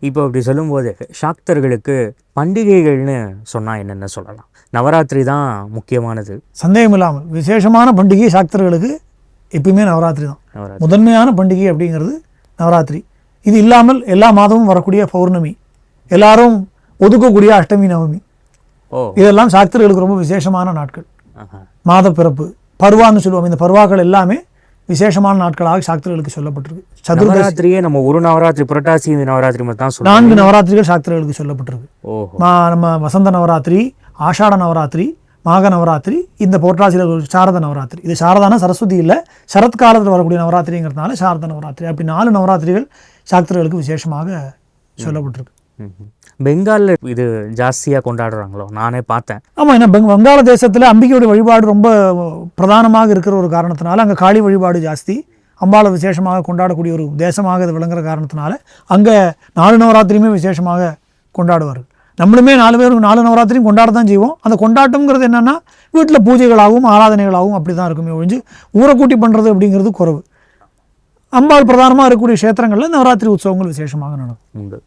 இப்போ அப்படி சொல்லும்போது சாக்தர்களுக்கு பண்டிகைகள்னு சொன்னால் என்னென்ன சொல்லலாம்? நவராத்திரி தான் முக்கியமானது. சந்தேகம் இல்லாமல் விசேஷமான பண்டிகை சாக்தர்களுக்கு எப்பயுமே நவராத்திரி தான் முதன்மையான பண்டிகை அப்படிங்கிறது நவராத்திரி. இது இல்லாமல் எல்லா மாதமும் வரக்கூடிய பௌர்ணமி, எல்லாரும் ஒதுக்கக்கூடிய அஷ்டமி நவமி, இதெல்லாம் சாக்தர்களுக்கு ரொம்ப விசேஷமான நாட்கள். மாத பிறப்பு பருவான்னு சொல்லுவோம். இந்த பருவாக்கள் எல்லாமே விசேஷமான நாட்களாக சாக்தர்களுக்கு சொல்லப்பட்டிருக்கு. சதுர்ராத்திரியே நம்ம ஒரு நவராத்திரி, புரட்டாசி நவராத்திரி தான் 4 நவராத்திரிகள் சாக்தர்களுக்கு சொல்லப்பட்டிருக்கு. நம்ம வசந்த நவராத்திரி, ஆஷாட நவராத்திரி, மாக நவராத்திரி, இந்த புரட்டாசியில் சாரத நவராத்திரி. இது சாரதான சரஸ்வதி இல்லை, சரத்காலத்தில் வரக்கூடிய நவராத்திரிங்கிறதுனால சாரத நவராத்திரி. அப்படி 4 நவராத்திரிகள் சாக்தர்களுக்கு விசேஷமாக சொல்லப்பட்டிருக்கு. பெங்காலில் இது ஜாஸ்தியாக கொண்டாடுறாங்களோ? நானே பார்த்தேன். ஆமாம், ஏன்னா வங்காள தேசத்தில் அம்பிகையோட வழிபாடு ரொம்ப பிரதானமாக இருக்கிற ஒரு காரணத்தினால அங்கே காளி வழிபாடு ஜாஸ்தி, அம்பாளை விசேஷமாக கொண்டாடக்கூடிய ஒரு தேசமாக இது விளங்குற காரணத்தினால அங்கே 4 நவராத்திரியுமே விசேஷமாக கொண்டாடுவார்கள். நம்மளுமே 4 பேரும் 4 நவராத்திரியும் கொண்டாட தான் செய்வோம். அந்த கொண்டாட்டம்ங்கிறது என்னென்னா வீட்டில் பூஜைகளாகவும் ஆராதனைகளாகவும் அப்படி தான் இருக்குமே ஒழிஞ்சு ஊரை கூட்டி பண்ணுறது அப்படிங்கிறது குறைவு. அம்பாள் பிரதானமாக இருக்கக்கூடிய க்ஷேத்திரங்களில் நவராத்திரி உற்சவங்கள் விசேஷமாக நடக்கும்.